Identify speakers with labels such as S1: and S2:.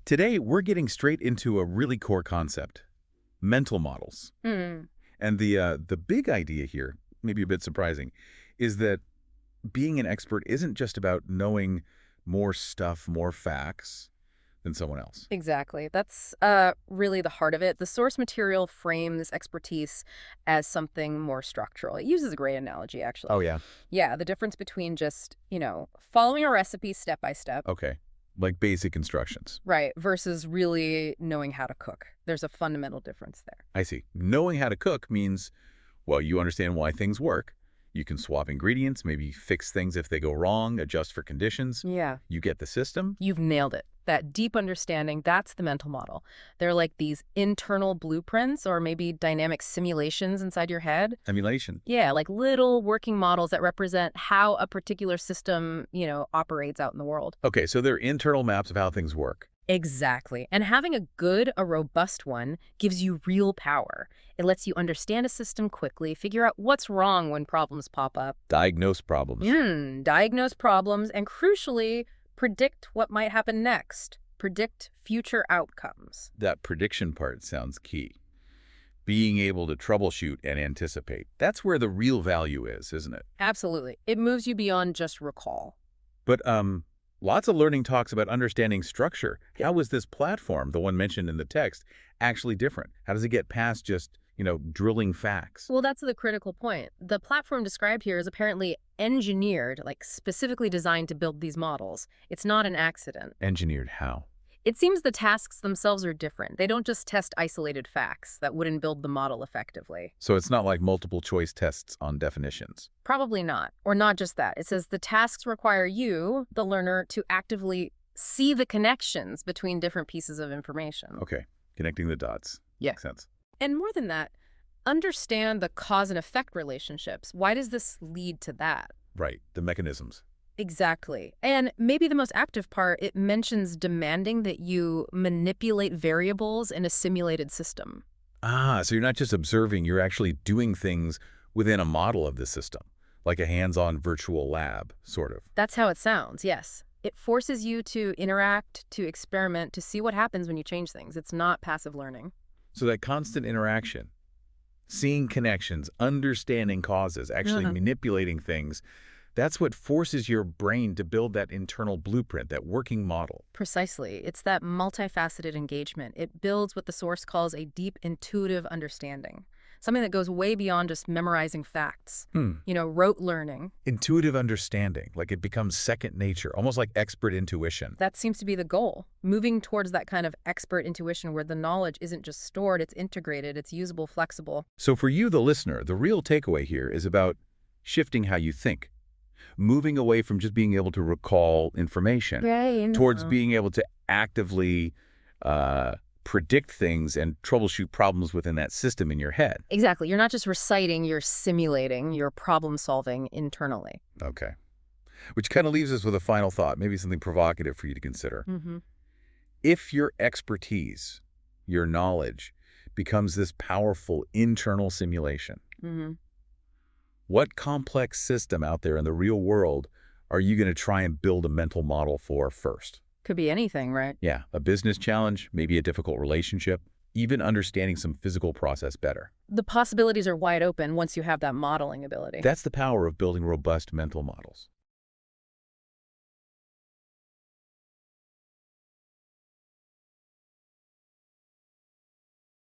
S1: Today, we're getting straight into a really core concept, mental models.
S2: Hmm.
S1: And the big idea here, maybe a bit surprising, is that being an expert isn't just about knowing more stuff, more facts than someone else.
S2: Exactly. That's really the heart of it. The source material frames expertise as something more structural. It uses a great analogy, actually.
S1: Oh, yeah.
S2: Yeah, the difference between just, following a recipe step by step,
S1: Okay. Like basic instructions.
S2: right, versus really knowing how to cook. There's a fundamental difference there.
S1: I see. Knowing how to cook means, well, you understand why things work. You can swap ingredients, maybe fix things if they go wrong, adjust for conditions.
S2: Yeah.
S1: You get the system.
S2: You've nailed it. That deep understanding, that's the mental model. They're like these internal blueprints or maybe dynamic simulations inside your head.
S1: Emulation.
S2: Yeah, like little working models that represent how a particular system, operates out in the world.
S1: Okay, so they're internal maps of how things work.
S2: Exactly. And having a robust one gives you real power. It lets you understand a system quickly, figure out what's wrong when problems pop up,
S1: Diagnose problems.
S2: diagnose problems, and crucially, predict what might happen next. Predict future outcomes.
S1: That prediction part sounds key. Being able to troubleshoot and anticipate. That's where the real value is, isn't it?
S2: Absolutely. It moves you beyond just recall.
S1: But lots of learning talks about understanding structure. How is this platform, the one mentioned in the text, actually different? How does it get past just, drilling facts?
S2: Well, that's the critical point. The platform described here is apparently engineered, like specifically designed to build these models. It's not an accident.
S1: Engineered how?
S2: It seems the tasks themselves are different. They don't just test isolated facts that wouldn't build the model effectively.
S1: So it's not like multiple choice tests on definitions.
S2: Probably not. Or not just that. It says the tasks require you, the learner, to actively see the connections between different pieces of information.
S1: Okay, connecting the dots.
S2: Yeah.
S1: Makes sense.
S2: And more than that, understand the cause and effect relationships. Why does this lead to that?
S1: Right, the mechanisms.
S2: Exactly. And maybe the most active part, it mentions demanding that you manipulate variables in a simulated system.
S1: Ah, so you're not just observing, you're actually doing things within a model of the system, like a hands-on virtual lab, sort of.
S2: That's how it sounds, yes. It forces you to interact, to experiment, to see what happens when you change things. It's not passive learning.
S1: So that constant interaction, seeing connections, understanding causes, actually manipulating things, that's what forces your brain to build that internal blueprint, that working model.
S2: Precisely. It's that multifaceted engagement. It builds what the source calls a deep intuitive understanding, something that goes way beyond just memorizing facts. Rote learning.
S1: Intuitive understanding, like it becomes second nature, almost like expert intuition.
S2: That seems to be the goal, moving towards that kind of expert intuition where the knowledge isn't just stored, it's integrated, it's usable, flexible.
S1: So for you, the listener, the real takeaway here is about shifting how you think, moving away from just being able to recall information towards being able to actively predict things and troubleshoot problems within that system in your head.
S2: Exactly. You're not just reciting, you're simulating, you're problem solving internally.
S1: Okay. Which kind of leaves us with a final thought, maybe something provocative for you to consider. If your expertise, your knowledge, becomes this powerful internal simulation, what complex system out there in the real world are you going to try and build a mental model for first?
S2: Could be anything, right?
S1: Yeah, a business challenge, maybe a difficult relationship, even understanding some physical process better.
S2: The possibilities are wide open once you have that modeling ability.
S1: That's the power of building robust mental models.